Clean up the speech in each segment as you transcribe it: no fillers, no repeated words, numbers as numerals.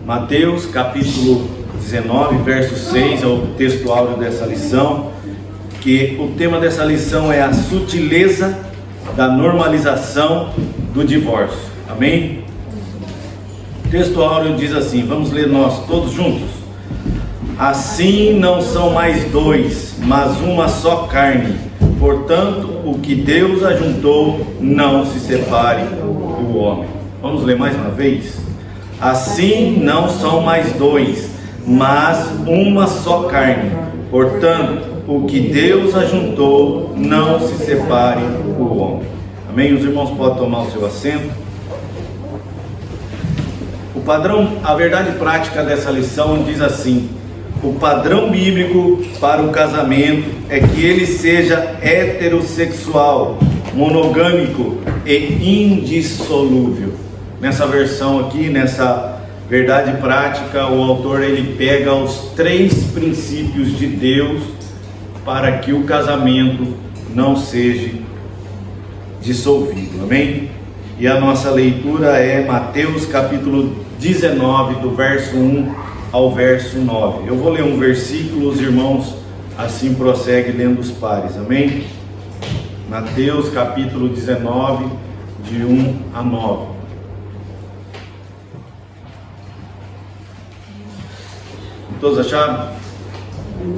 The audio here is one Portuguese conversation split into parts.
Mateus capítulo 19, verso 6 é o texto áureo dessa lição, que o tema dessa lição é a sutileza da normalização do divórcio. Amém? O texto áureo diz assim, vamos ler nós todos juntos. Assim não são mais dois, mas uma só carne. Portanto, o que Deus ajuntou, não se separe do homem. Vamos ler mais uma vez? Assim não são mais dois, mas uma só carne. Portanto, o que Deus ajuntou, não se separe o homem. Amém? Os irmãos podem tomar o seu assento. O padrão, a verdade prática dessa lição diz assim: o padrão bíblico para o casamento é que ele seja heterossexual, monogâmico e indissolúvel. Nessa versão aqui, nessa verdade prática, o autor ele pega os 3 princípios de Deus para que o casamento não seja dissolvido. Amém? E a nossa leitura é Mateus capítulo 19, do verso 1 ao verso 9. Eu vou ler um versículo, os irmãos assim prosseguem lendo os pares. Amém? Mateus capítulo 19, de 1 a 9. Todos acharam?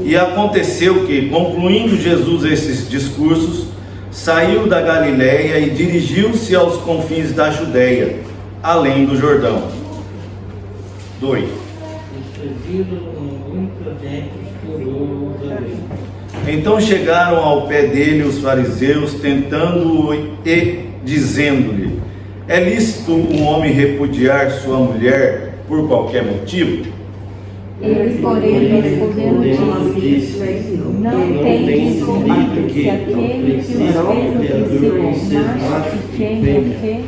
E aconteceu que, concluindo Jesus esses discursos, saiu da Galiléia e dirigiu-se aos confins da Judéia, além do Jordão. 2. Então chegaram ao pé dele os fariseus, tentando-o e dizendo-lhe: é lícito um homem repudiar sua mulher por qualquer motivo? Ele, porém, respondendo, disse: não tendes ouvido que aquele que os fez no princípio, macho e fêmea, fez?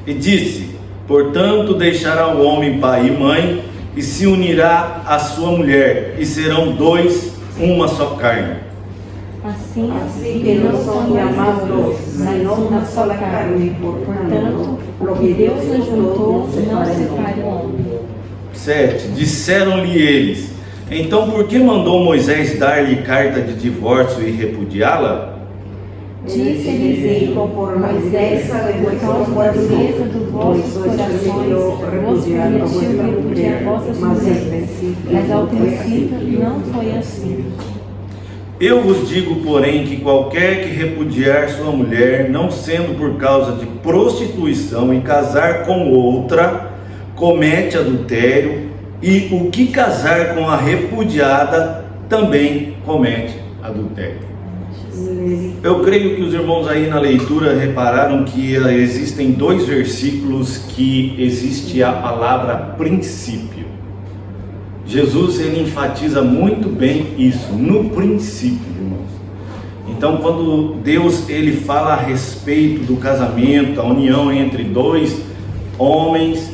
E disse: portanto deixará o homem pai e mãe, e se unirá à sua mulher, e serão dois, uma só carne. Assim que não são mais dois, mas uma só carne. Portanto, o que Deus ajuntou, não separe o homem. 7. Disseram-lhe eles: então por que mandou Moisés dar-lhe carta de divórcio e repudiá-la? Disse-lhes ele: Moisés, por causa da dureza dos vossos corações, vos permitiu repudiar vossas mulheres, mas ao princípio não foi assim. Eu vos digo, porém, que qualquer que repudiar sua mulher, não sendo por causa de prostituição, e casar com outra, comete adultério, e o que casar com a repudiada também comete adultério. Eu creio que os irmãos aí na leitura repararam que existem 2 versículos que existe a palavra princípio. Jesus ele enfatiza muito bem isso, no princípio, irmãos. Então quando Deus ele fala a respeito do casamento, a união entre 2 homens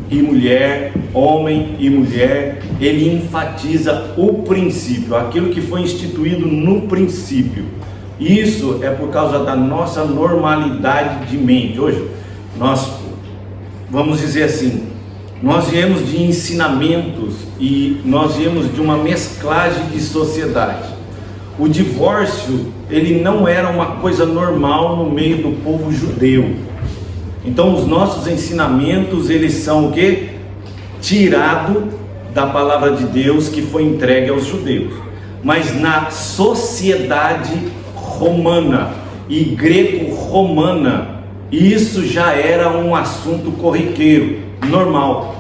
e mulher, homem e mulher, ele enfatiza o princípio, aquilo que foi instituído no princípio. Isso é por causa da nossa normalidade de mente. Hoje, nós, vamos dizer assim, nós viemos de ensinamentos e nós viemos de uma mesclagem de sociedade. O divórcio, ele não era uma coisa normal no meio do povo judeu. Então os nossos ensinamentos, eles são o quê? Tirado da palavra de Deus que foi entregue aos judeus. Mas na sociedade romana e greco-romana, isso já era um assunto corriqueiro, normal.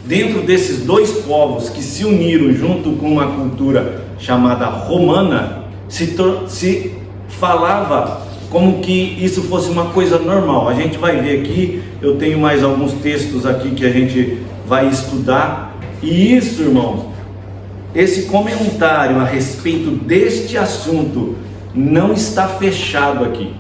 Dentro desses 2 povos que se uniram junto com uma cultura chamada romana, se falava como que isso fosse uma coisa normal. A gente vai ver aqui, eu tenho mais alguns textos aqui que a gente vai estudar. E isso, irmãos, esse comentário a respeito deste assunto não está fechado aqui.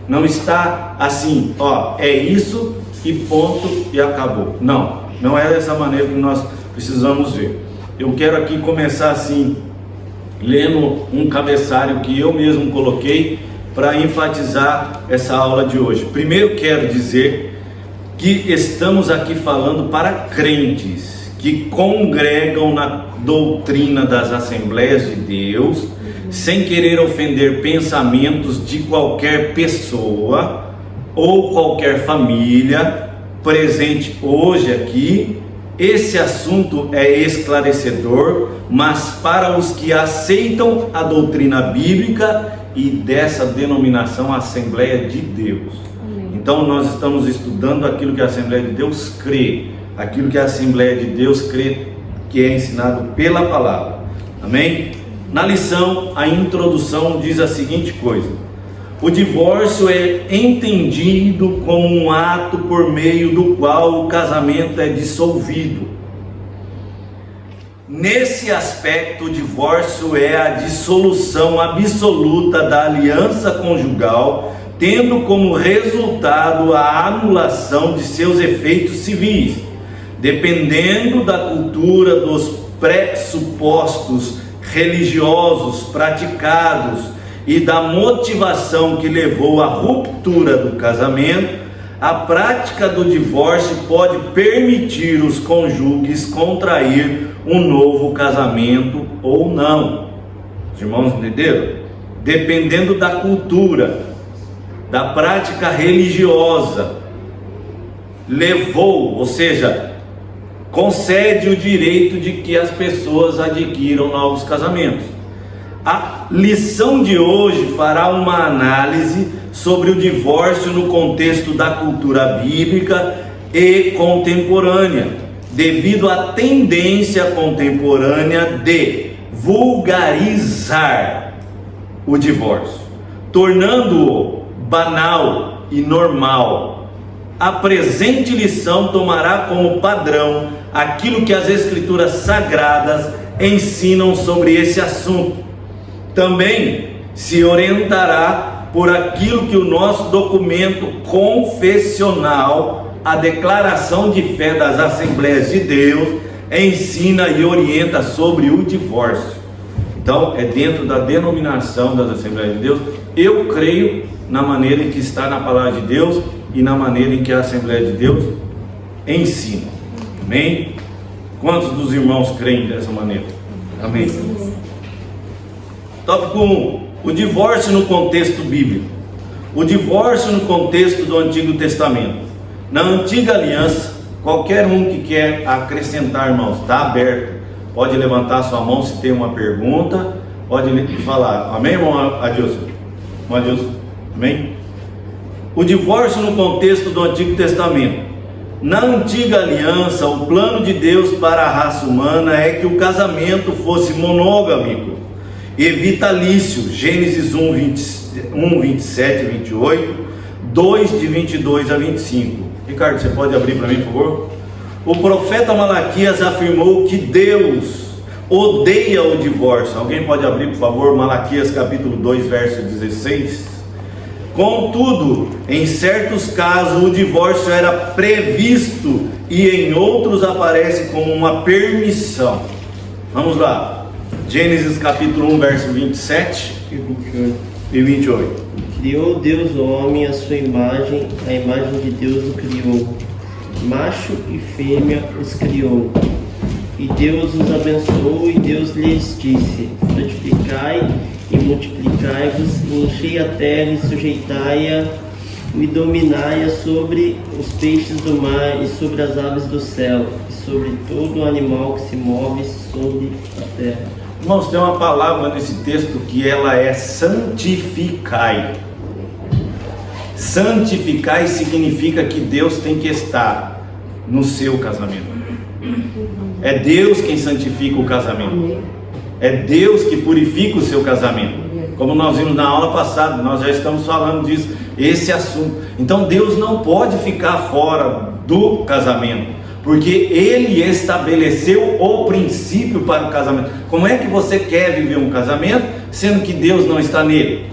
Não está assim, ó, é isso e ponto e acabou. Não, não é dessa maneira que nós precisamos ver. Eu quero aqui começar assim, lendo um cabeçalho que eu mesmo coloquei para enfatizar essa aula de hoje. Primeiro quero dizer que estamos aqui falando para crentes que congregam na doutrina das Assembleias de Deus, sem querer ofender pensamentos de qualquer pessoa ou qualquer família presente hoje aqui. Esse assunto é esclarecedor, mas para os que aceitam a doutrina bíblica e dessa denominação Assembleia de Deus. Então nós estamos estudando aquilo que a Assembleia de Deus crê, aquilo que a Assembleia de Deus crê que é ensinado pela palavra. Amém? Na lição, a introdução diz a seguinte coisa: o divórcio é entendido como um ato por meio do qual o casamento é dissolvido. Nesse aspecto, o divórcio é a dissolução absoluta da aliança conjugal, tendo como resultado a anulação de seus efeitos civis. Dependendo da cultura, dos pressupostos religiosos praticados e da motivação que levou à ruptura do casamento, a prática do divórcio pode permitir os cônjuges contrair um novo casamento ou não. Os irmãos entenderam? Dependendo da cultura, da prática religiosa, levou, ou seja, concede o direito de que as pessoas adquiram novos casamentos. A lição de hoje fará uma análise sobre o divórcio no contexto da cultura bíblica e contemporânea, devido à tendência contemporânea de vulgarizar o divórcio, tornando-o banal e normal. A presente lição tomará como padrão aquilo que as Escrituras Sagradas ensinam sobre esse assunto. Também se orientará por aquilo que o nosso documento confessional, a Declaração de Fé das Assembleias de Deus, ensina e orienta sobre o divórcio. Então, é dentro da denominação das Assembleias de Deus. Eu creio na maneira em que está na Palavra de Deus e na maneira em que a Assembleia de Deus ensina. Amém? Quantos dos irmãos creem dessa maneira? Amém? Tópico 1. O divórcio no contexto bíblico. O divórcio no contexto do Antigo Testamento. Na Antiga Aliança, qualquer um que quer acrescentar, irmãos, está aberto. Pode levantar sua mão se tem uma pergunta. Pode falar. Amém, irmão Adilson? Irmão Adilson? Amém? O divórcio no contexto do Antigo Testamento. Na Antiga Aliança, o plano de Deus para a raça humana é que o casamento fosse monogâmico e vitalício. Gênesis 1, 27 e 28, 2 de 22 a 25. Ricardo, você pode abrir para mim, por favor? O profeta Malaquias afirmou que Deus odeia o divórcio. Alguém pode abrir, por favor, Malaquias capítulo 2, verso 16? Contudo, em certos casos o divórcio era previsto e em outros aparece como uma permissão. Vamos lá. Gênesis capítulo 1, verso 27 e 28. Criou Deus o homem à sua imagem, a imagem de Deus o criou. Macho e fêmea os criou. E Deus os abençoou, e Deus lhes disse: frutificai e multiplicai-vos, e enchei a terra e sujeitai-a, e dominai-a sobre os peixes do mar, e sobre as aves do céu, e sobre todo animal que se move sobre a terra. Irmãos, tem uma palavra nesse texto que ela é santificai. Santificai significa que Deus tem que estar no seu casamento. É Deus quem santifica o casamento. É Deus que purifica o seu casamento. Como nós vimos na aula passada, nós já estamos falando disso, esse assunto. Então Deus não pode ficar fora do casamento, porque Ele estabeleceu o princípio para o casamento. Como é que você quer viver um casamento, sendo que Deus não está nele?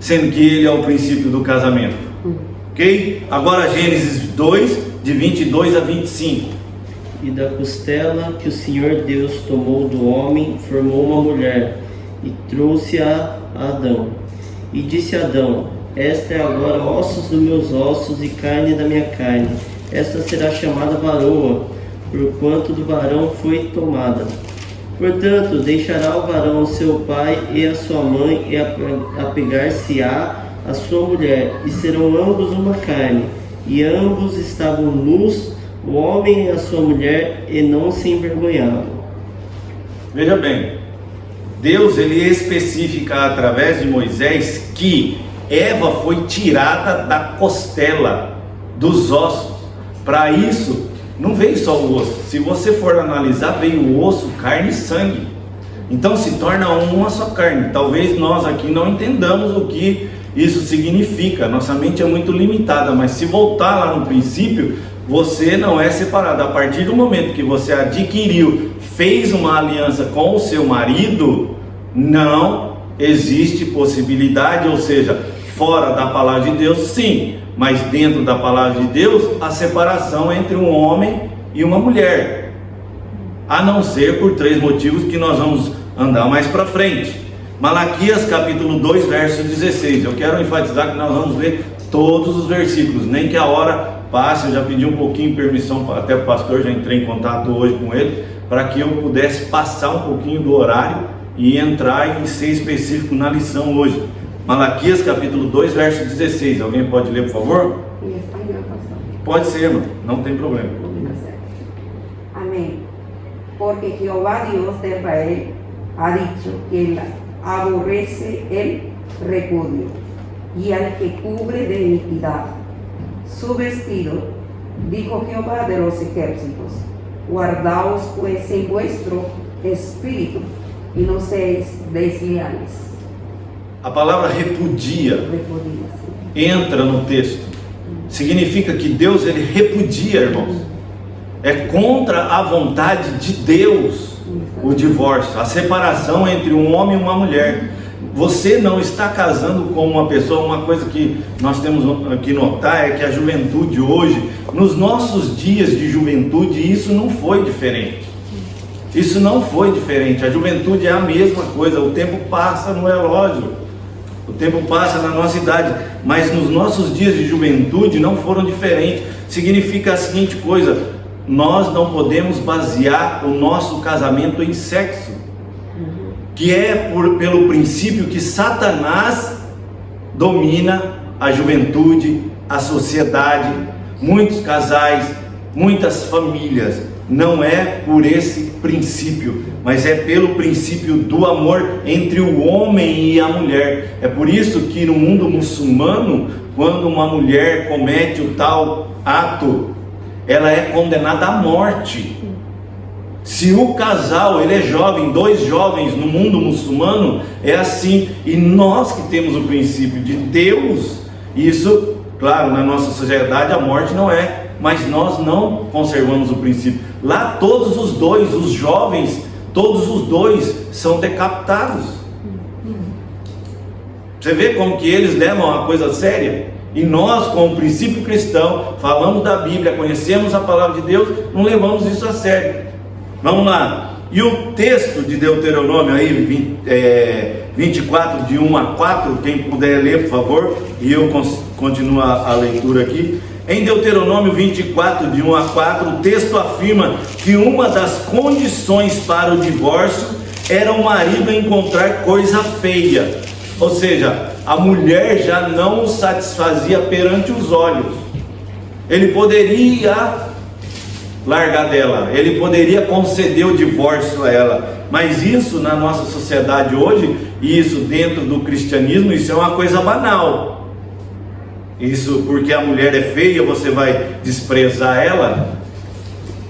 Sendo que Ele é o princípio do casamento. Ok? Agora Gênesis 2, de 22 a 25. E da costela que o Senhor Deus tomou do homem, formou uma mulher, e trouxe-a a Adão. E disse a Adão: esta é agora ossos dos meus ossos e carne da minha carne. esta será chamada varoa, porquanto do varão foi tomada. Portanto, deixará o varão o seu pai e a sua mãe, e apegar-se-á a sua mulher, e serão ambos uma carne. E ambos estavam nus, o homem e a sua mulher, e não se envergonhavam. Veja bem, Deus ele especifica através de Moisés que Eva foi tirada da costela, dos ossos. Para isso, não veio só o osso. Se você for analisar, veio o osso, carne e sangue. Então se torna uma só carne. Talvez nós aqui não entendamos o que isso significa. Nossa mente é muito limitada, mas se voltar lá no princípio, você não é separado. A partir do momento que você adquiriu, fez uma aliança com o seu marido, não existe possibilidade, ou seja, fora da palavra de Deus, sim, mas dentro da palavra de Deus, a separação entre um homem e uma mulher, a não ser por 3 motivos que nós vamos andar mais para frente. Malaquias capítulo 2, verso 16, eu quero enfatizar que nós vamos ler todos os versículos, nem que a hora passe. Eu já pedi um pouquinho de permissão, até o pastor, já entrei em contato hoje com ele, para que eu pudesse passar um pouquinho do horário e entrar e ser específico na lição hoje. Malaquias capítulo 2, verso 16, alguém pode ler, por favor? Em espanhol, pastor. Pode ser, irmão, não tem problema. Amén. Porque Jehová Dios de Israel ha dicho que él aborrece el repudio y al que cubre de iniquidad su vestido, dijo Jehová de los ejércitos, guardaos pues en vuestro espíritu y no seáis desleales. A palavra repudia entra no texto. Significa que Deus ele repudia, irmãos. É contra a vontade de Deus o divórcio, a separação entre um homem e uma mulher. Você não está casando com uma pessoa. Uma coisa que nós temos que notar é que a juventude hoje, nos nossos dias de juventude, isso não foi diferente. Isso não foi diferente. A juventude é a mesma coisa. O tempo passa no relógio, o tempo passa na nossa idade, mas nos nossos dias de juventude não foram diferentes. Significa a seguinte coisa: nós não podemos basear o nosso casamento em sexo, que é pelo princípio que Satanás domina a juventude, a sociedade, muitos casais, muitas famílias. Não é por esse princípio, mas é pelo princípio do amor entre o homem e a mulher. É por isso que no mundo muçulmano, quando uma mulher comete o tal ato, ela é condenada à morte. Se o casal ele é jovem, 2 jovens no mundo muçulmano, é assim. E nós que temos o princípio de Deus, isso, claro, na nossa sociedade a morte não é, mas nós não conservamos o princípio. Lá todos os 2, os jovens, todos os 2 são decapitados. Você vê como que eles levam a coisa séria? E nós, com o princípio cristão, falamos da Bíblia, conhecemos a palavra de Deus, não levamos isso a sério. Vamos lá. E o texto de Deuteronômio aí, 24, de 1 a 4, quem puder ler, por favor, e eu continuo a leitura aqui. Em Deuteronômio 24, de 1 a 4, o texto afirma que uma das condições para o divórcio era o marido encontrar coisa feia. Ou seja, a mulher já não o satisfazia perante os olhos. Ele poderia largar dela, ele poderia conceder o divórcio a ela, mas isso na nossa sociedade hoje, e isso dentro do cristianismo, isso é uma coisa banal. Isso porque a mulher é feia, você vai desprezar ela?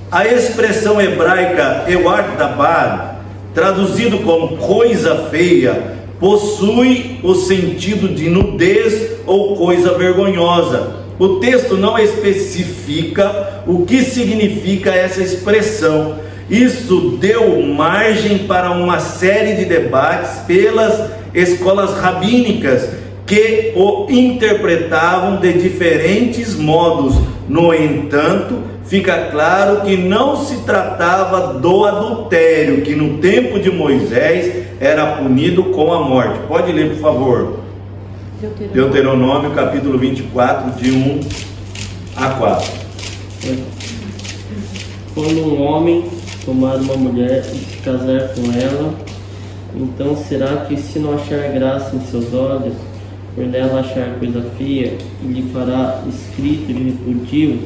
A expressão hebraica Ewad Dabar, traduzido como coisa feia, possui o sentido de nudez ou coisa vergonhosa. O texto não especifica o que significa essa expressão. Isso deu margem para uma série de debates pelas escolas rabínicas, que o interpretavam de diferentes modos. No entanto, fica claro que não se tratava do adultério, que no tempo de Moisés era punido com a morte. Pode ler, por favor. Deuteronômio capítulo 24, de 1 a 4. Quando um homem tomar uma mulher e se casar com ela, então será que, se não achar graça em seus olhos, por nela achar coisa feia, lhe fará escrito de repudio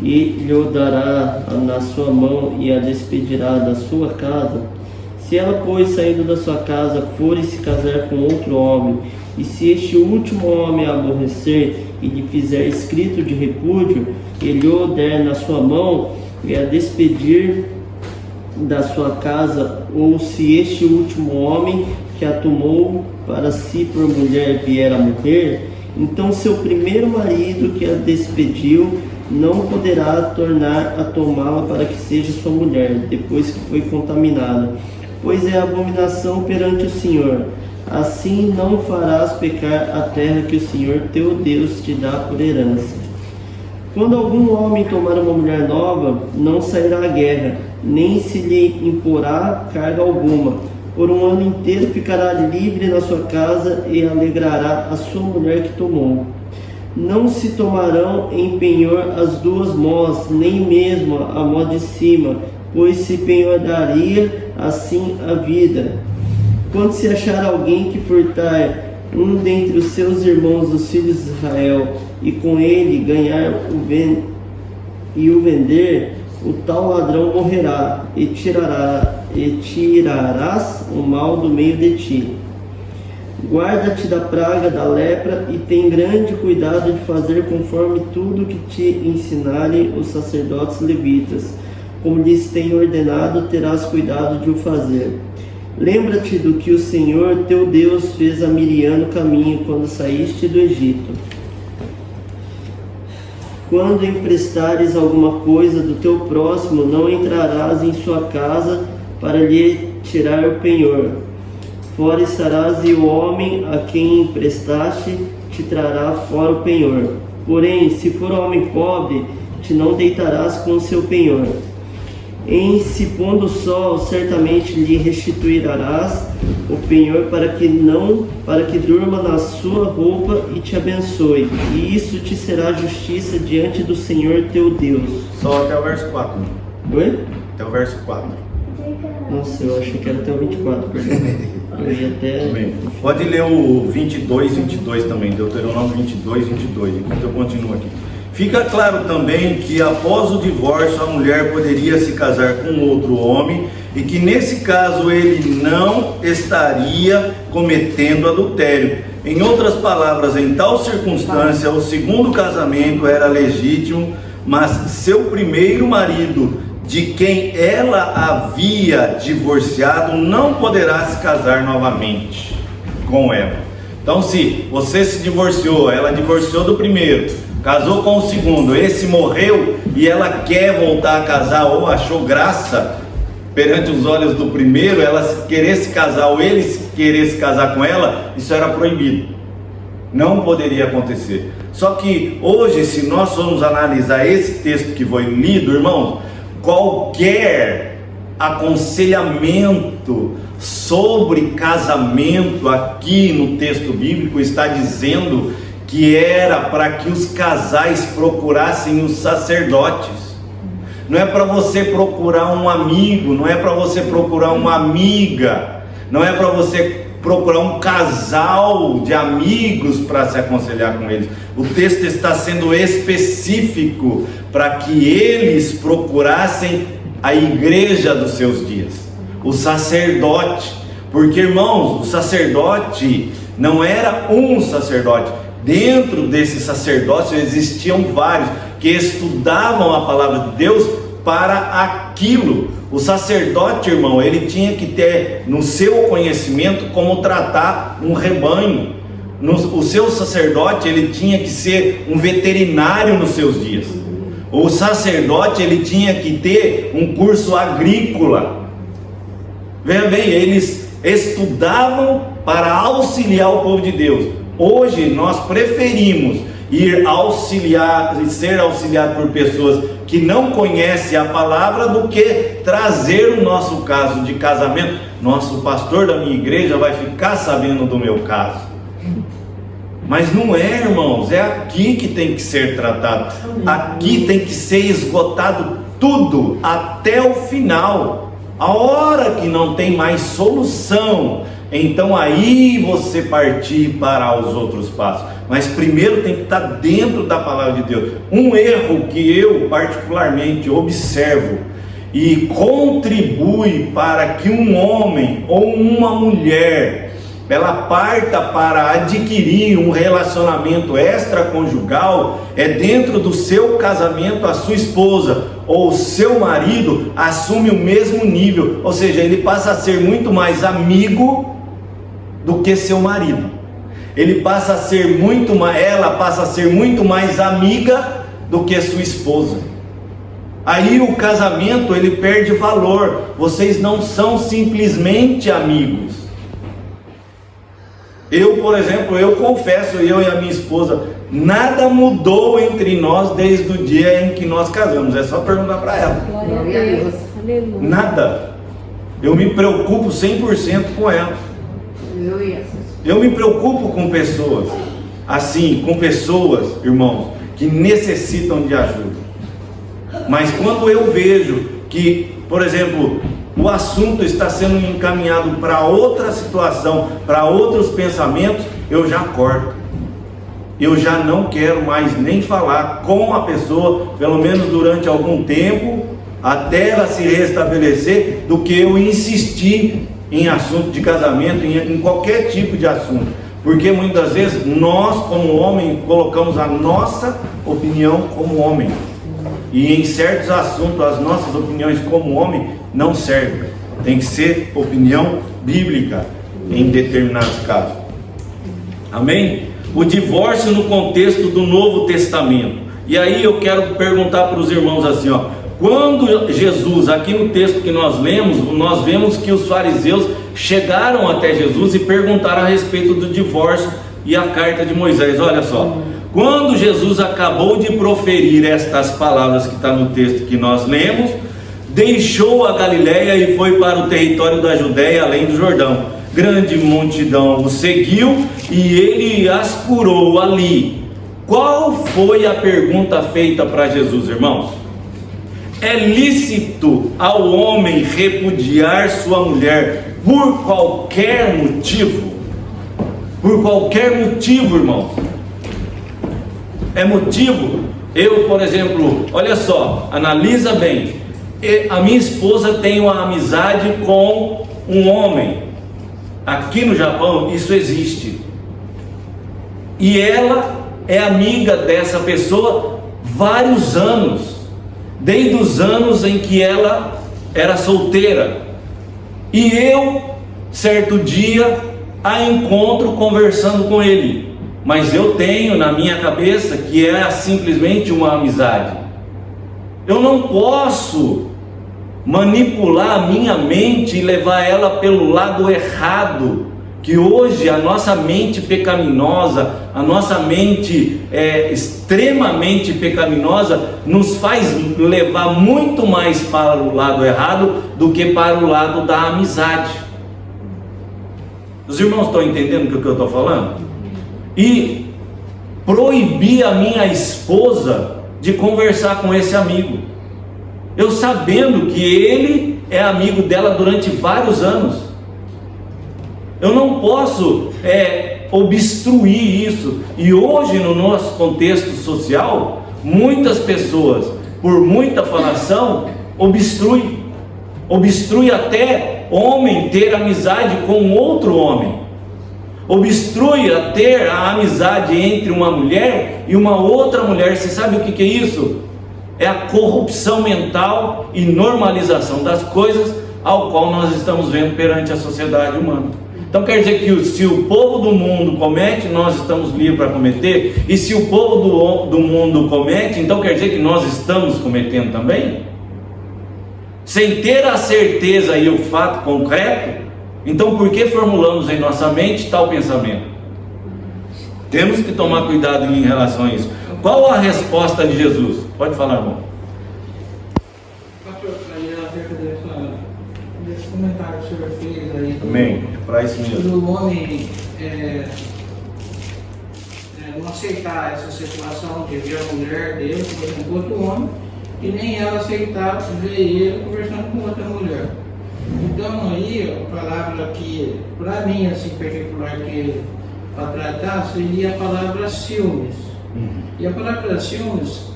e lhe dará na sua mão e a despedirá da sua casa? Se ela, pois, saindo da sua casa, for e se casar com outro homem, e se este último homem a aborrecer e lhe fizer escrito de repúdio, e lhe o der na sua mão e a despedir da sua casa, ou se este último homem que a tomou para si por mulher vier a morrer, então seu primeiro marido que a despediu não poderá tornar a tomá-la para que seja sua mulher, depois que foi contaminada, pois é abominação perante o Senhor. Assim não farás pecar a terra que o Senhor teu Deus te dá por herança. Quando algum homem tomar uma mulher nova, não sairá à guerra, nem se lhe imporá carga alguma. Por um ano inteiro ficará livre na sua casa e alegrará a sua mulher que tomou. Não se tomarão em penhor as duas mós, nem mesmo a mó de cima, pois se penhoraria assim a vida. Quando se achar alguém que furtar um dentre os seus irmãos, os filhos de Israel, e com ele ganhar o vender, o tal ladrão morrerá, e tirarás o mal do meio de ti. Guarda-te da praga da lepra e tem grande cuidado de fazer conforme tudo que te ensinarem os sacerdotes levitas. Como lhes tenho ordenado, terás cuidado de o fazer. Lembra-te do que o Senhor teu Deus fez a Miriam no caminho quando saíste do Egito. Quando emprestares alguma coisa do teu próximo, não entrarás em sua casa para lhe tirar o penhor. Fora estarás, e o homem a quem emprestaste te trará fora o penhor. Porém, se for homem pobre, te não deitarás com o seu penhor. Em se pondo o sol, certamente lhe restituirás o penhor para que durma na sua roupa e te abençoe. E isso te será justiça diante do Senhor teu Deus. Só até o verso 4. Oi? Até o verso 4. Nossa, eu achei que era até o 24, perdão. Eu ia até... Bem, pode ler o 22 também, Deuteronômio 22. Enquanto eu continuo aqui. Fica claro também que após o divórcio a mulher poderia se casar com outro homem e que nesse caso ele não estaria cometendo adultério. Em outras palavras, em tal circunstância, o segundo casamento era legítimo, mas seu primeiro marido, de quem ela havia divorciado, não poderá se casar novamente com ela. Então, se você se divorciou, ela divorciou do primeiro, casou com o segundo, esse morreu e ela quer voltar a casar ou achou graça perante os olhos do primeiro, ela querer se casar ou ele querer se casar com ela, isso era proibido. Não poderia acontecer. Só que hoje, se nós formos analisar esse texto que foi lido, irmãos, qualquer aconselhamento sobre casamento aqui no texto bíblico está dizendo que era para que os casais procurassem os sacerdotes. Não é para você procurar um amigo, não é para você procurar uma amiga, não é para você procurar um casal de amigos para se aconselhar com eles. O texto está sendo específico para que eles procurassem a igreja dos seus dias, o sacerdote, porque, irmãos, o sacerdote não era um sacerdote. Dentro desse sacerdócio existiam vários que estudavam a palavra de Deus para aquilo. O sacerdote, irmão, ele tinha que ter no seu conhecimento como tratar um rebanho. O seu sacerdote, ele tinha que ser um veterinário nos seus dias. O sacerdote, ele tinha que ter um curso agrícola. Veja bem, eles estudavam para auxiliar o povo de Deus. Hoje nós preferimos ir auxiliar e ser auxiliado por pessoas que não conhecem a palavra do que trazer o nosso caso de casamento. Nosso pastor da minha igreja vai ficar sabendo do meu caso. Mas não é, irmãos, é aqui que tem que ser tratado. Aqui tem que ser esgotado tudo até o final. A hora que não tem mais solução, então aí você partir para os outros passos. Mas primeiro tem que estar dentro da palavra de Deus. Um erro que eu particularmente observo e contribui para que um homem ou uma mulher ela parta para adquirir um relacionamento extraconjugal é dentro do seu casamento a sua esposa ou seu marido assume o mesmo nível, ou seja, ele passa a ser muito mais amigo do que seu marido. Ele passa a ser ela passa a ser muito mais amiga do que sua esposa. Aí o casamento ele perde valor. Vocês não são simplesmente amigos. Eu, por exemplo, eu confesso, eu e a minha esposa, nada mudou entre nós desde o dia em que nós casamos. É só perguntar para ela. Glória a Deus. Aleluia. Nada. Eu me preocupo 100% com ela. Aleluia. Eu me preocupo com pessoas, assim, com pessoas, irmãos, que necessitam de ajuda. Mas quando eu vejo que, por exemplo, o assunto está sendo encaminhado para outra situação, para outros pensamentos, eu já corto. Eu já não quero mais nem falar com a pessoa, pelo menos durante algum tempo, até ela se restabelecer, do que eu insistir em assunto de casamento, em qualquer tipo de assunto. Porque muitas vezes nós, como homem, colocamos a nossa opinião como homem. E em certos assuntos, as nossas opiniões como homem não servem. Tem que ser opinião bíblica em determinados casos. Amém? O divórcio no contexto do Novo Testamento. E aí eu quero perguntar para os irmãos assim, ó. Quando Jesus, aqui no texto que nós lemos, nós vemos que os fariseus chegaram até Jesus e perguntaram a respeito do divórcio e a carta de Moisés. Olha só. Quando Jesus acabou de proferir estas palavras que está no texto que nós lemos, deixou a Galiléia e foi para o território da Judéia, além do Jordão. Grande multidão o seguiu e ele as curou ali. Qual foi a pergunta feita para Jesus, irmãos? É lícito ao homem repudiar sua mulher por qualquer motivo? Por qualquer motivo, irmãos. É motivo? Eu, por exemplo, olha só, analisa bem. A minha esposa tem uma amizade com um homem. Aqui no Japão isso existe. E ela é amiga dessa pessoa vários anos. Desde os anos em que ela era solteira. E eu, certo dia, a encontro conversando com ele. Mas eu tenho na minha cabeça que é simplesmente uma amizade. Eu não posso manipular a minha mente e levar ela pelo lado errado. Que hoje a nossa mente pecaminosa, a nossa mente extremamente pecaminosa, nos faz levar muito mais para o lado errado do que para o lado da amizade. Os irmãos estão entendendo o que eu estou falando? E proibir a minha esposa de conversar com esse amigo, eu sabendo que ele é amigo dela durante vários anos. Eu não posso obstruir isso. E hoje no nosso contexto social, muitas pessoas, por muita falação, obstrui até homem ter amizade com outro homem. Obstrui a ter a amizade entre uma mulher e uma outra mulher. Você sabe o que é isso? É a corrupção mental e normalização das coisas ao qual nós estamos vendo perante a sociedade humana. Então quer dizer que se o povo do mundo comete, nós estamos livres para cometer. E se o povo do mundo comete, então quer dizer que nós estamos cometendo também? Sem ter a certeza e o fato concreto, então por que formulamos em nossa mente tal pensamento? Temos que tomar cuidado em relação a isso. Qual a resposta de Jesus? Pode falar, irmão. Pastor, aí acerca desse comentário que o senhor fez aí. Amém. É para isso mesmo. Do homem aceitar essa situação de ver a mulher dele conversando com outro homem, e nem ela aceitar ver ele conversando com outra mulher. Então aí a palavra que, para mim, assim, particular, que para tratar, seria a palavra ciúmes. E a palavra ciúmes,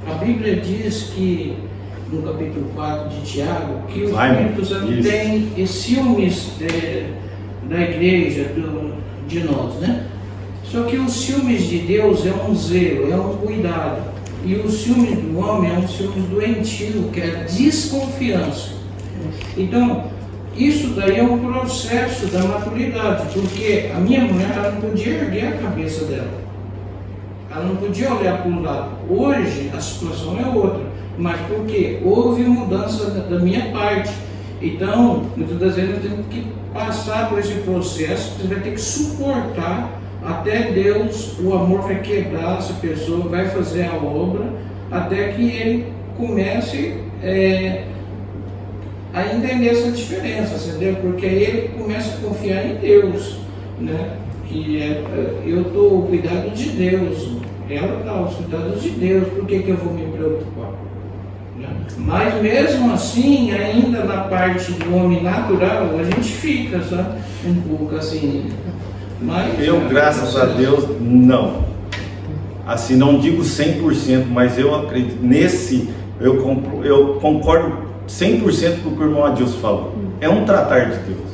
a Bíblia diz que, no capítulo 4 de Tiago, que o Espírito Santo tem ciúmes da igreja, de nós, né? Só que os ciúmes de Deus é um zelo, é um cuidado. E os ciúmes do homem é um ciúmes doentio, que é desconfiança. Então, isso daí é um processo da maturidade, porque a minha mulher, ela não podia erguer a cabeça dela. Ela não podia olhar para um lado. Hoje, a situação é outra. Mas por quê? Houve mudança da minha parte. Então, muitas das vezes eu tenho que passar por esse processo, você vai ter que suportar até Deus, o amor vai quebrar essa pessoa, vai fazer a obra, até que ele comece a entender essa diferença, entendeu? Porque aí ele começa a confiar em Deus, né? Que eu estou ao cuidado de Deus, ela está aos cuidados de Deus, por que eu vou me preocupar? Né? Mas mesmo assim, ainda na parte do homem natural, a gente fica, sabe? Um pouco assim. Mas, graças a Deus, não. Assim, não digo 100%, mas eu acredito eu concordo 100% com o que o irmão Adilson falou. É um tratar de Deus.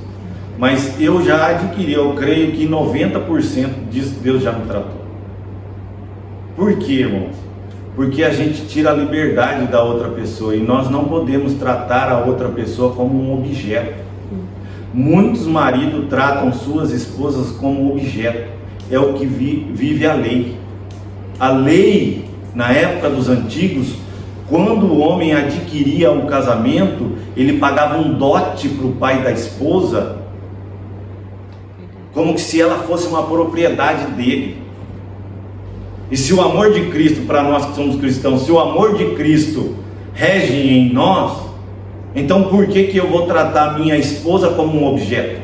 Mas eu já adquiri, eu creio que 90% disso Deus já me tratou. Por quê, irmãos? Porque a gente tira a liberdade da outra pessoa e nós não podemos tratar a outra pessoa como um objeto. Muitos maridos tratam suas esposas como objeto. É o que vive a lei. A lei, na época dos antigos, quando o homem adquiria um casamento, ele pagava um dote para o pai da esposa, como se ela fosse uma propriedade dele. E se o amor de Cristo, para nós que somos cristãos, se o amor de Cristo rege em nós, então por que eu vou tratar a minha esposa como um objeto?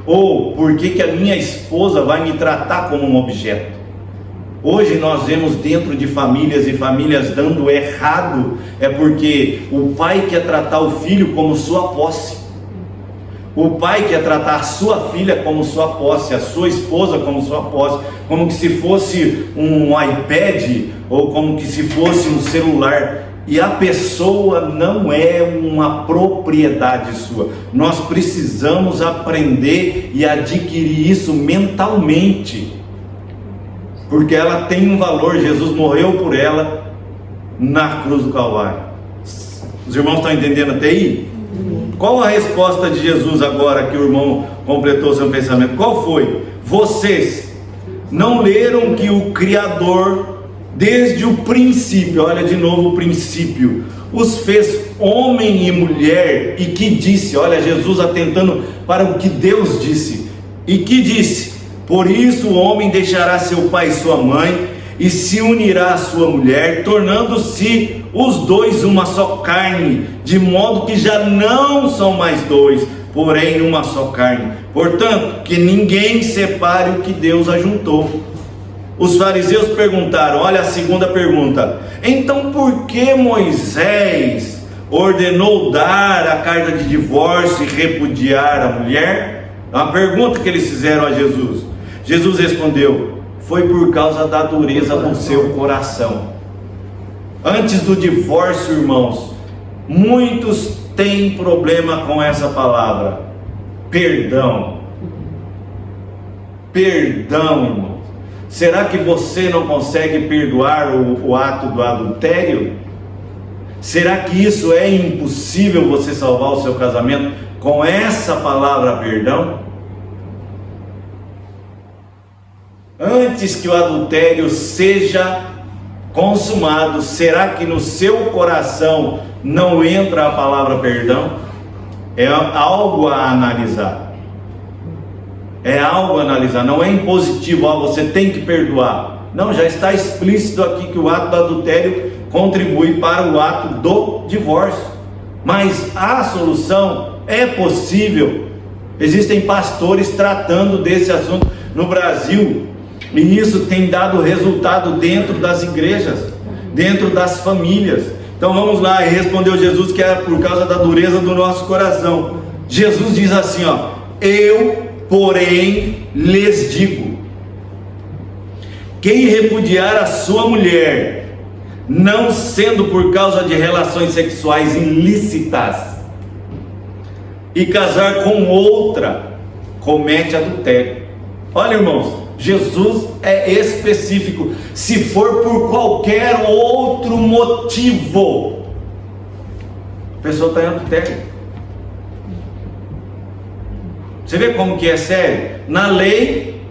Ou por que a minha esposa vai me tratar como um objeto? Hoje nós vemos dentro de famílias e famílias dando errado, é porque o pai quer tratar o filho como sua posse. O pai quer tratar a sua filha como sua posse, a sua esposa como sua posse, como que se fosse um iPad ou como que se fosse um celular. E a pessoa não é uma propriedade sua. Nós precisamos aprender e adquirir isso mentalmente, porque ela tem um valor. Jesus morreu por ela na cruz do Calvário. Os irmãos estão entendendo até aí? Qual a resposta de Jesus agora que o irmão completou seu pensamento? Qual foi? Vocês não leram que o Criador, desde o princípio, olha de novo o princípio, os fez homem e mulher, e que disse, olha Jesus atentando para o que Deus disse, e que disse: por isso o homem deixará seu pai e sua mãe, e se unirá à sua mulher, tornando-se os dois uma só carne, de modo que já não são mais dois, porém uma só carne. Portanto, que ninguém separe o que Deus ajuntou. Os fariseus perguntaram, olha a segunda pergunta: então por que Moisés ordenou dar a carta de divórcio e repudiar a mulher? É uma pergunta que eles fizeram a Jesus. Jesus respondeu: foi por causa da dureza do seu coração. Antes do divórcio, irmãos, muitos têm problema com essa palavra, perdão. Perdão, irmãos. Será que você não consegue perdoar o ato do adultério? Será que isso é impossível, você salvar o seu casamento com essa palavra perdão? Antes que o adultério seja consumado, será que no seu coração não entra a palavra perdão? É algo a analisar. É algo a analisar, não é impositivo, você tem que perdoar. Não, já está explícito aqui que o ato do adultério contribui para o ato do divórcio. Mas a solução é possível. Existem pastores tratando desse assunto no Brasil. E isso tem dado resultado dentro das igrejas, dentro das famílias. Então vamos lá, e respondeu Jesus que era por causa da dureza do nosso coração. Jesus diz assim, ó: eu, porém, lhes digo, quem repudiar a sua mulher, não sendo por causa de relações sexuais ilícitas, e casar com outra, comete adultério. Olha, irmãos, Jesus é específico. Se for por qualquer outro motivo, a pessoa está em adultério. Você vê como que é sério? Na lei,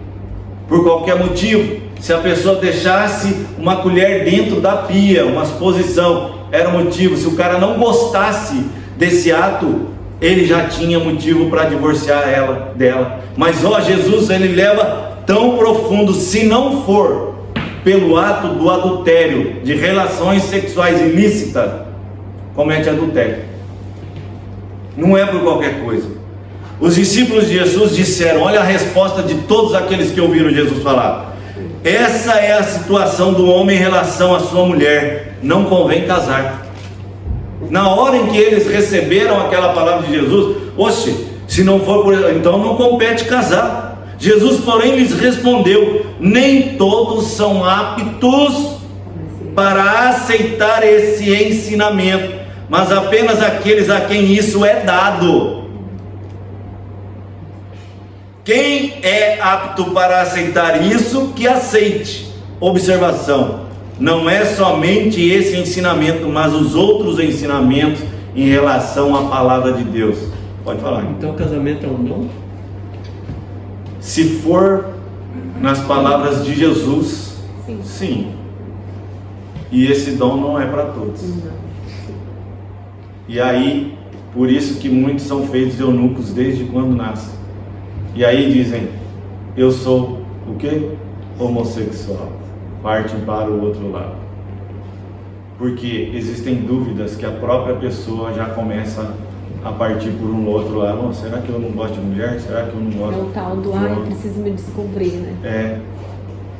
por qualquer motivo, se a pessoa deixasse uma colher dentro da pia, uma exposição, era motivo. Se o cara não gostasse desse ato, ele já tinha motivo para divorciar ela dela. Mas ó, Jesus, ele leva tão profundo. Se não for pelo ato do adultério, de relações sexuais ilícitas, comete adultério. Não é por qualquer coisa. Os discípulos de Jesus disseram, olha a resposta de todos aqueles que ouviram Jesus falar: essa é a situação do homem em relação à sua mulher, não convém casar. Na hora em que eles receberam aquela palavra de Jesus, oxe, se não for por... então não compete casar. Jesus, porém, lhes respondeu: nem todos são aptos para aceitar esse ensinamento, mas apenas aqueles a quem isso é dado. Quem é apto para aceitar isso, que aceite. Observação: não é somente esse ensinamento, mas os outros ensinamentos em relação à palavra de Deus. Pode falar. Então o casamento é um dom? Se for nas palavras de Jesus, sim. E esse dom não é para todos. E aí, por isso que muitos são feitos eunucos desde quando nascem. E aí dizem: eu sou o quê? Homossexual. Partem para o outro lado. Porque existem dúvidas que a própria pessoa já começa a partir por um outro lado. Oh, será que eu não gosto de mulher? Será que eu não gosto? É o tal do eu preciso me descobrir, né?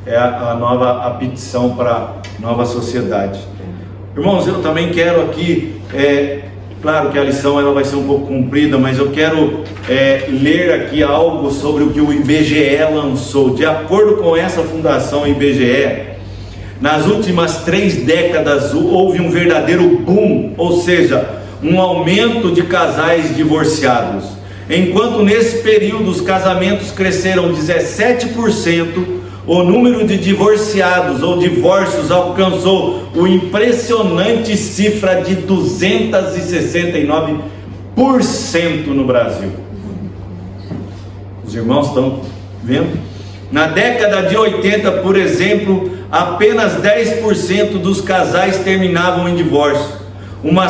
É a nova apetição para a nova sociedade. Irmãos, eu também quero aqui, claro que a lição ela vai ser um pouco comprida, mas eu quero ler aqui algo sobre o que o IBGE lançou. De acordo com essa fundação IBGE, nas últimas 3 décadas houve um verdadeiro boom, ou seja, um aumento de casais divorciados. Enquanto nesse período os casamentos cresceram 17%, o número de divorciados ou divórcios alcançou o impressionante cifra de 269% no Brasil. Os irmãos estão vendo? Na década de 80, por exemplo, apenas 10% dos casais terminavam em divórcio. Uma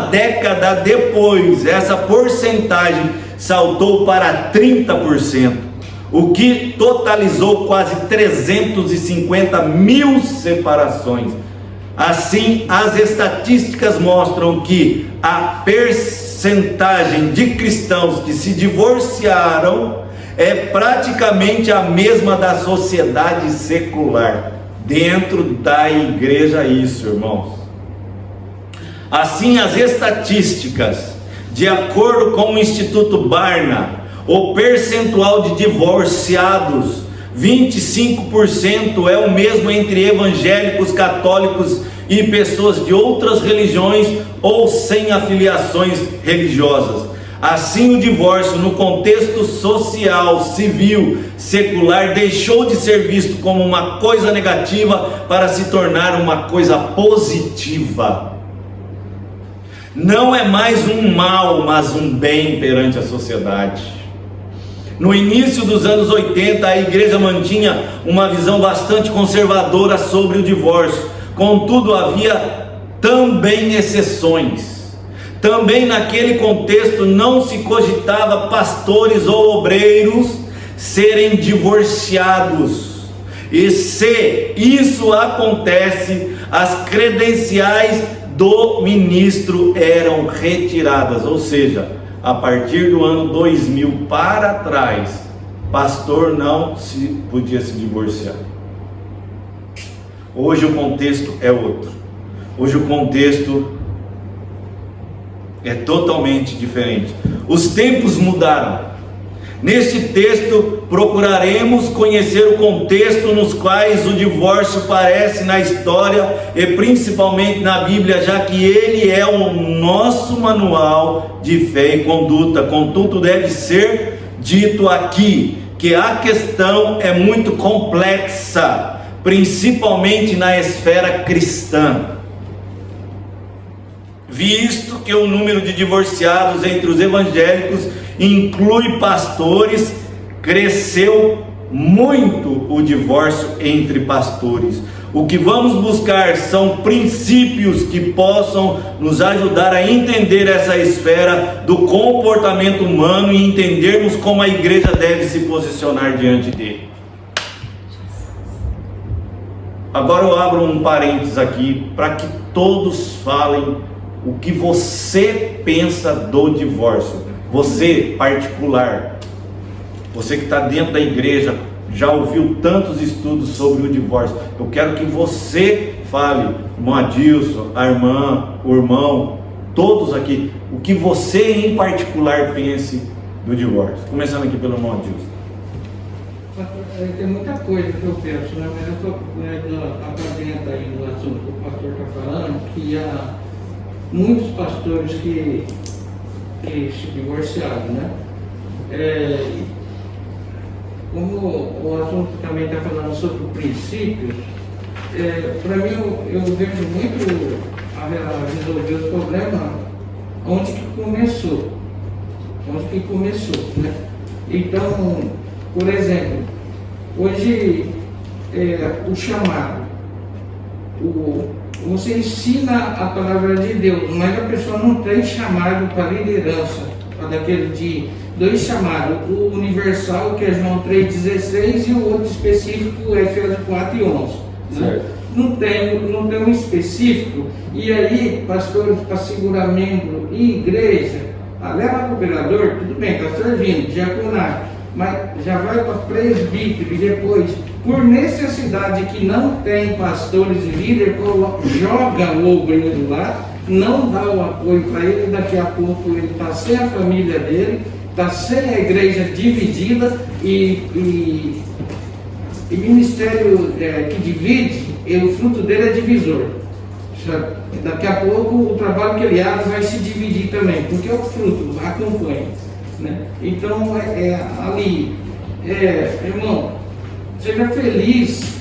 década depois, essa porcentagem saltou para 30%, o que totalizou quase 350 mil separações. Assim, as estatísticas mostram que a percentagem de cristãos que se divorciaram é praticamente a mesma da sociedade secular, dentro da igreja. Isso, irmãos. Assim, as estatísticas, de acordo com o Instituto Barna, o percentual de divorciados, 25% é o mesmo entre evangélicos, católicos e pessoas de outras religiões ou sem afiliações religiosas. Assim, o divórcio no contexto social, civil, secular, deixou de ser visto como uma coisa negativa para se tornar uma coisa positiva. Não é mais um mal, mas um bem perante a sociedade. No início dos anos 80, a igreja mantinha uma visão bastante conservadora sobre o divórcio. Contudo, havia também exceções. Também naquele contexto não se cogitava pastores ou obreiros serem divorciados. E se isso acontece, as credenciais do ministro eram retiradas. Ou seja, a partir do ano 2000 para trás, pastor não podia se divorciar. Hoje o contexto é outro. Hoje o contexto é totalmente diferente. Os tempos mudaram. Neste texto procuraremos conhecer o contexto nos quais o divórcio aparece na história e principalmente na Bíblia, já que ele é o nosso manual de fé e conduta. Contudo, deve ser dito aqui que a questão é muito complexa, principalmente na esfera cristã, visto que o número de divorciados entre os evangélicos inclui pastores, cresceu muito o divórcio entre pastores. O que vamos buscar são princípios que possam nos ajudar a entender essa esfera do comportamento humano e entendermos como a igreja deve se posicionar diante dele. Agora eu abro um parênteses aqui para que todos falem o que você pensa do divórcio. Você particular, você que está dentro da igreja, já ouviu tantos estudos sobre o divórcio. Eu quero que você fale, irmão Adilson, a irmã, o irmão, todos aqui, o que você em particular pense do divórcio. Começando aqui pelo irmão Adilson. Tem muita coisa que eu penso, né? Mas eu estou atento aí no assunto que o pastor está falando, que há muitos pastores que se divorciaram, né? Como o assunto também está falando sobre princípios, para mim eu vejo muito a resolver os problemas onde que começou, né? Então, por exemplo, hoje o chamado, você ensina a palavra de Deus, mas a pessoa não tem chamado para liderança, para daquele de dois chamados, o universal, que é João 3,16, e o outro específico, Efésios 4,11. Né? Não tem um específico, e aí, pastores, para segurar membro e igreja, leva cooperador, tudo bem, está servindo, diaconato, mas já vai para presbítero e depois, por necessidade que não tem pastores e líderes, joga o obreiro lá, não dá o apoio para ele, daqui a pouco ele está sem a família dele, está sem a igreja dividida e ministério que divide, o fruto dele é divisor. Daqui a pouco o trabalho que ele abre vai se dividir também, porque é o fruto, acompanha. Né? Então, irmão, seja feliz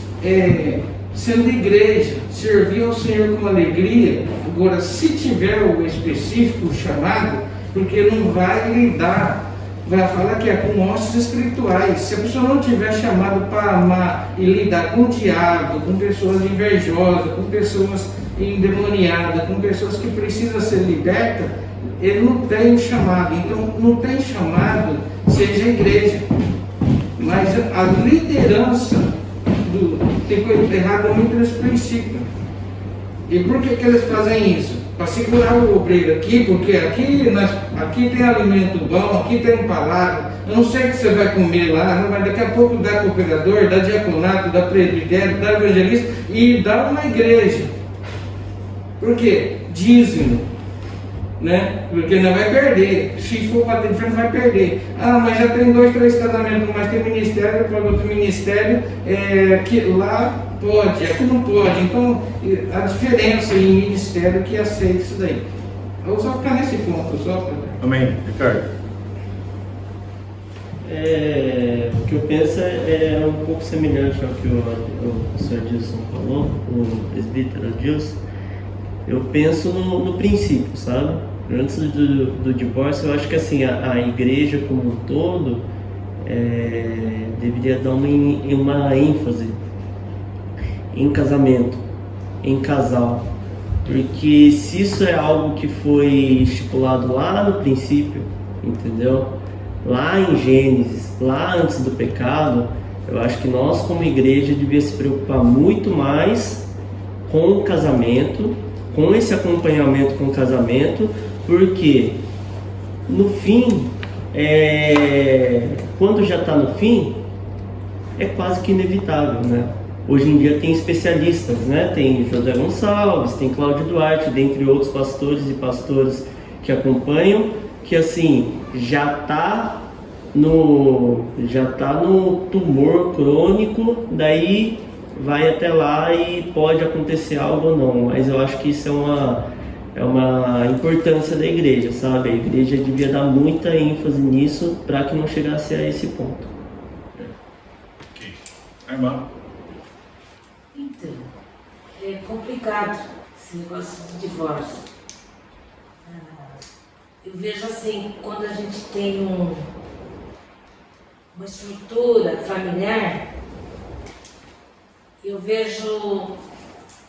sendo igreja, servir ao Senhor com alegria. Agora, se tiver o específico, o chamado, porque não vai lidar, vai falar que é com ossos espirituais. Se a pessoa não tiver chamado para amar e lidar com o diabo, com pessoas invejosas, com pessoas endemoniadas, com pessoas que precisam ser libertas, ele não tem o chamado. Então, não tem chamado, seja a igreja. Mas a liderança tem coisa errada muito nesse princípio. E por que eles fazem isso? Para segurar o obreiro aqui, porque aqui tem alimento bom, aqui tem palavra. Eu não sei o que você vai comer lá, mas daqui a pouco dá cooperador, dá diaconato, dá presbitério, dá evangelista e dá uma igreja. Por quê? Dízimo. Né? Porque não vai perder. Se for bater de frente, vai perder. Mas já tem 2, 3 casamentos, mas tem ministério para outro ministério que lá pode, aqui não pode. Então, a diferença em ministério que aceita isso daí. Eu vou só ficar nesse ponto. Amém. Ricardo. O que eu penso é um pouco semelhante ao que o Sr. Adilson falou, o presbítero Adilson. Eu penso no princípio, sabe? Antes do divórcio, eu acho que assim, a igreja como um todo deveria dar uma ênfase em casamento, em casal. Porque se isso é algo que foi estipulado lá no princípio, entendeu? Lá em Gênesis, lá antes do pecado, eu acho que nós como igreja devíamos se preocupar muito mais com o casamento, com esse acompanhamento com o casamento, porque no fim quando já está no fim, é quase que inevitável, né? Hoje em dia tem especialistas, né? Tem José Gonçalves, tem Cláudio Duarte, dentre outros pastores e pastoras que acompanham, que assim, já está no tumor crônico, daí vai até lá e pode acontecer algo ou não, mas eu acho que isso é uma importância da igreja, sabe? A igreja devia dar muita ênfase nisso para que não chegasse a esse ponto. Ok. Irmã? Então, é complicado esse negócio de divórcio. Eu vejo assim, quando a gente tem uma estrutura familiar, eu vejo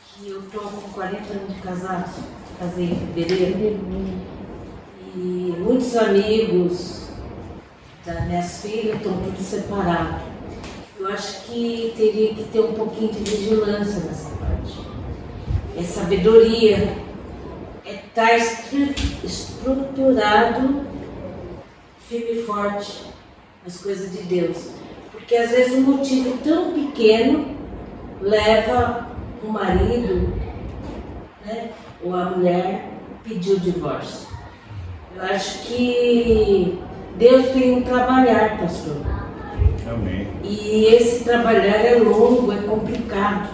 que eu estou com 40 anos de casado, casei em fevereiro, e muitos amigos das minhas filhas estão todos separados. Eu acho que teria que ter um pouquinho de vigilância nessa parte. É sabedoria, é estar estruturado, firme e forte nas coisas de Deus. Porque às vezes um motivo tão pequeno leva o marido, né, ou a mulher pedir o divórcio. Eu acho que Deus tem um trabalhar, pastor. Amém. E esse trabalhar é longo, é complicado.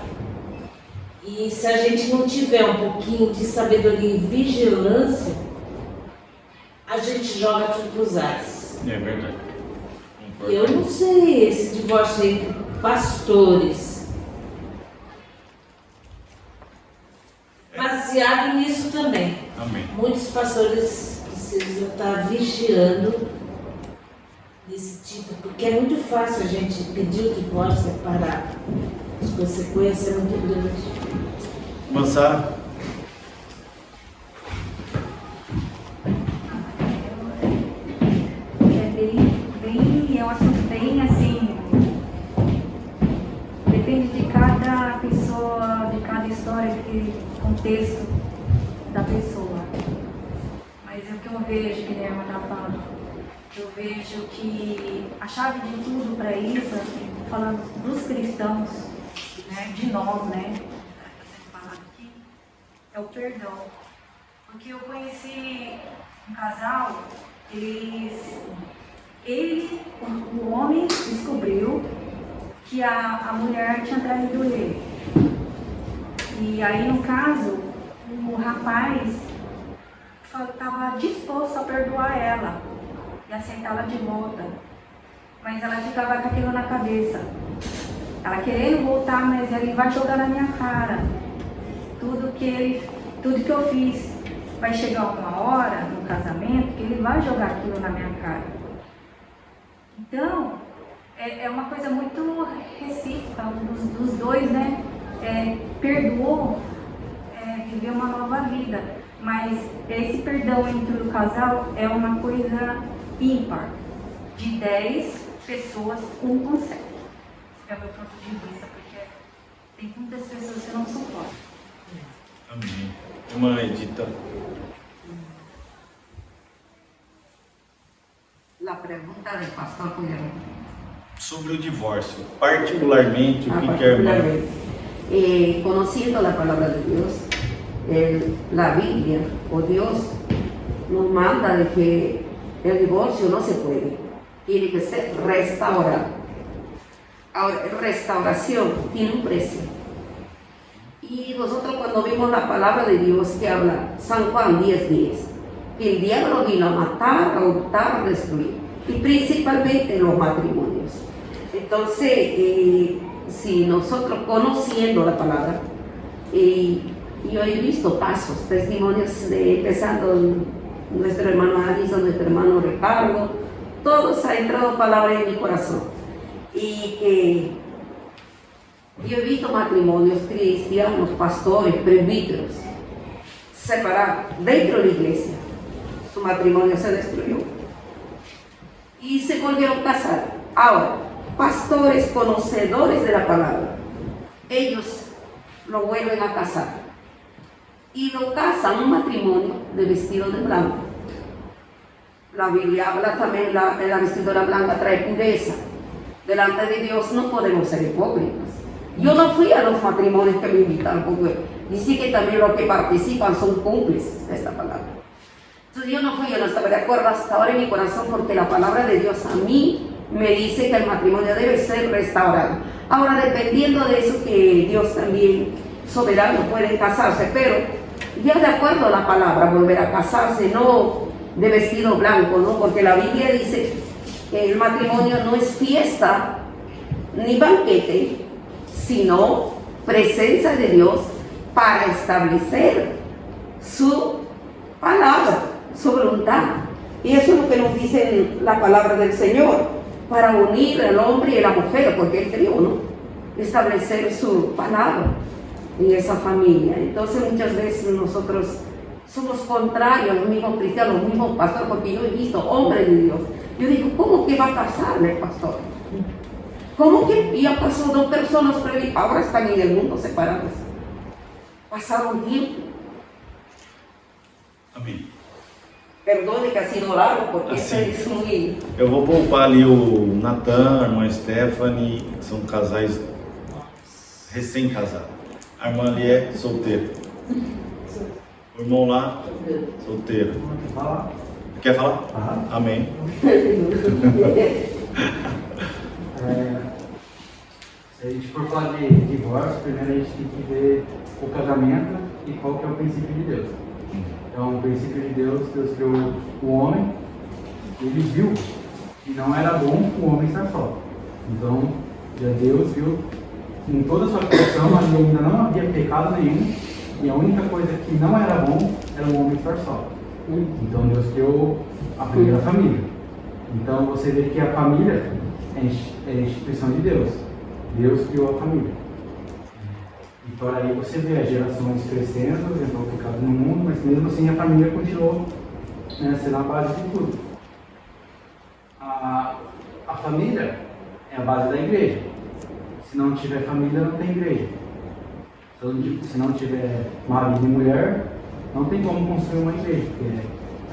E se a gente não tiver um pouquinho de sabedoria e vigilância, a gente joga tudo para os ares. É verdade. Eu não sei esse divórcio entre pastores. Baseado nisso também. Amém. Muitos pastores precisam estar vigiando desse tipo, porque é muito fácil a gente pedir o divórcio, separar. As consequências são muito grandes. Mansara? É um assunto bem assim, depende de cada pessoa, de cada história, de contexto da pessoa. Mas o que eu vejo, que a irmã está falando, eu vejo que a chave de tudo para isso, assim, falando dos cristãos, né, de nós, né, aqui, é o perdão. Porque eu conheci um casal, o homem descobriu que a mulher tinha traído ele. E aí, no caso, o rapaz estava disposto a perdoar ela e aceitá-la de volta. Mas ela ficava com aquilo na cabeça. Ela querendo voltar, mas ele vai jogar na minha cara. Tudo que eu fiz. Vai chegar uma hora no casamento que ele vai jogar aquilo na minha cara. Então, é uma coisa muito recíproca dos dois, né? Perdoou, viveu uma nova vida. Mas esse perdão entre o casal é uma coisa ímpar. De 10 pessoas, um consegue. É o meu ponto de vista, porque tem muitas pessoas que não suportam. Amém. Irmã Edita? La pregunta del pastor Guillermo. Sobre o divórcio, particularmente, o que é, irmã? Conociendo la palabra de Dios, la Biblia o Dios nos manda de que el divorcio no se puede, tiene que ser restaurado. Ahora, restauración tiene un precio. Y nosotros cuando vimos la palabra de Dios que habla, San Juan 10:10, que el diablo vino a matar, a hurtar, a destruir, y principalmente los matrimonios. Entonces, si nosotros conociendo la palabra, yo he visto pasos, testimonios empezando nuestro hermano Alison, nuestro hermano Ricardo, todos ha entrado palabra en mi corazón. Y que yo he visto matrimonios cristianos, pastores, presbíteros, separados dentro de la iglesia. Su matrimonio se destruyó y se volvieron a casar. Ahora, pastores conocedores de la palabra, ellos lo vuelven a casar y lo casan un matrimonio de vestido de blanco. La Biblia habla también, la vestidura blanca trae pureza. Delante de Dios no podemos ser hipócritas. Yo no fui a los matrimonios que me invitan, porque dice que también los que participan son cómplices de esta palabra. Entonces yo no fui, yo no estaba de acuerdo hasta ahora en mi corazón, porque la palabra de Dios a mí me dice que el matrimonio debe ser restaurado. Ahora, dependiendo de eso, que Dios también soberano puede casarse, pero ya de acuerdo a la palabra, volver a casarse, no de vestido blanco, ¿no? Porque la Biblia dice que el matrimonio no es fiesta ni banquete, sino presencia de Dios para establecer su palabra, su voluntad. Y eso es lo que nos dice la palabra del Señor, para unir al hombre y a la mujer, porque Él creó, ¿no? Establecer su palabra en esa familia. Entonces muchas veces nosotros somos contrarios, los mismos cristianos, los mismos pastores, porque yo he visto hombres de Dios. Yo digo, ¿cómo que va a casarme, pastor? ¿Cómo que ya pasó 2 personas previas, ahora están en el mundo separados? Pasaron tiempo. Amém. Perdone que ha sido largo, porque Assim. isso é muito... Eu vou poupar ali o Natan, a irmã Stephanie, que são casais recém-casados. A irmã ali é solteira. O irmão lá, solteiro. Quer falar? Amém. Se a gente for falar de divórcio, primeiro a gente tem que ver o casamento e qual que é o princípio de Deus. Então, o princípio de Deus, Deus criou o homem, ele viu que não era bom o homem estar só. Então, já Deus viu que em toda a sua criação ali ainda não havia pecado nenhum, e a única coisa que não era bom era o homem estar só. Então, Deus criou a primeira família. Então, você vê que a família é a instituição de Deus. Deus criou a família. E por aí você vê as gerações crescendo, entrou o pecado no mundo, mas mesmo assim a família continuou, né, sendo a base de tudo. A família é a base da igreja. Se não tiver família, não tem igreja. Se não tiver marido e mulher, não tem como construir uma igreja, porque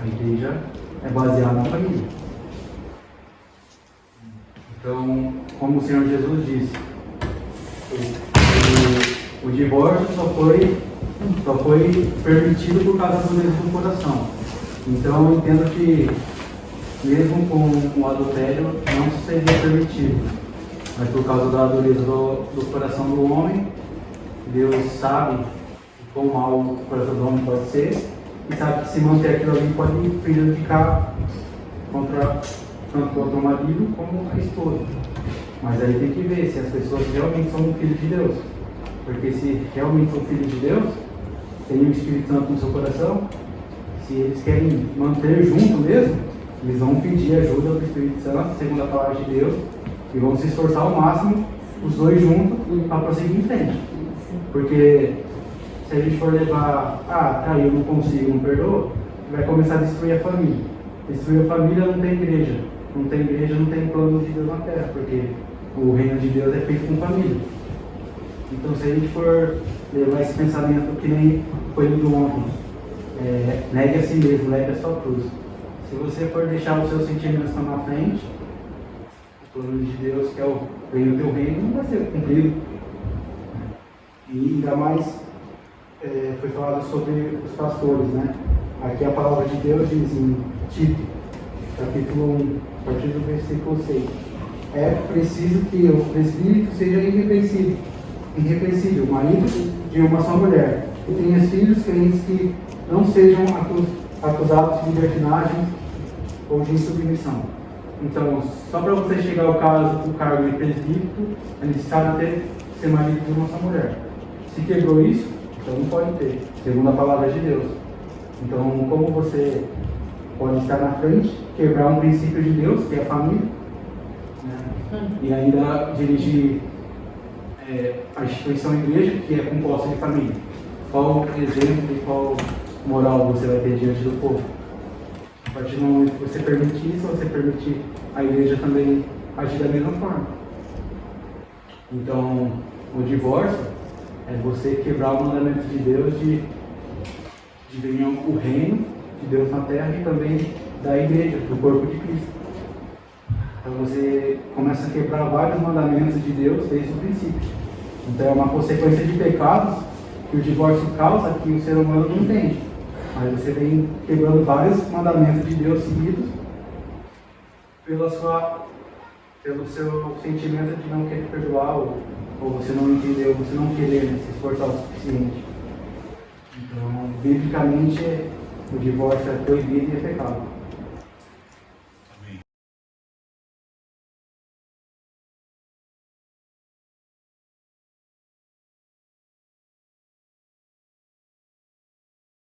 a igreja é baseada na família. Então, como o Senhor Jesus disse, o divórcio só foi permitido por causa da dureza do coração. Então, eu entendo que, mesmo com o adultério, não seria permitido. Mas por causa da dureza do coração do homem, Deus sabe quão mal o coração do homem pode ser e sabe que se manter aquilo ali pode prejudicar tanto contra o marido como a esposa. Mas aí tem que ver se as pessoas realmente são filhos de Deus. Porque se realmente são filhos de Deus, tem o Espírito Santo no seu coração, se eles querem manter junto mesmo, eles vão pedir ajuda do Espírito Santo, segundo a palavra de Deus, e vão se esforçar ao máximo, os dois juntos, para prosseguir em frente. Porque se a gente for levar, traiu, não consigo, não perdoa, vai começar a destruir a família. Destruir a família, não tem igreja. Não tem igreja, não tem plano de Deus na terra, porque o reino de Deus é feito com família. Então, se a gente for levar esse pensamento que nem foi do ontem, negue a si mesmo, negue a sua cruz. Se você for deixar os seus sentimentos na frente, o plano de Deus, que é o teu reino, não vai ser cumprido. E ainda mais foi falado sobre os pastores, né? Aqui a palavra de Deus diz em Tito, capítulo 1, a partir do versículo 6. É preciso que o presbítero seja irrepreensível, marido de uma só mulher, e tenha filhos crentes que não sejam acusados de libertinagem ou de insubmissão. Então, só para você chegar ao cargo de presbítero, é necessário ser marido de uma só mulher. Se quebrou isso, então não pode ter, segundo a palavra de Deus. Então, como você pode estar na frente, quebrar um princípio de Deus, que é a família, né? E ainda dirigir a instituição igreja, que é composta de família. Qual exemplo e qual moral você vai ter diante do povo? A partir do momento que você permitir isso, você permitir a igreja também agir da mesma forma. Então, o divórcio é você quebrar o mandamento de Deus de venha o reino de Deus na terra e também da igreja, do corpo de Cristo. Então você começa a quebrar vários mandamentos de Deus desde o princípio. Então é uma consequência de pecados que o divórcio causa que o ser humano não entende. Mas você vem quebrando vários mandamentos de Deus seguidos pelo seu sentimento de não querer perdoar, ou você não entendeu, você não querer, né, se esforçar o suficiente. Então, biblicamente, o divórcio é proibido e é pecado.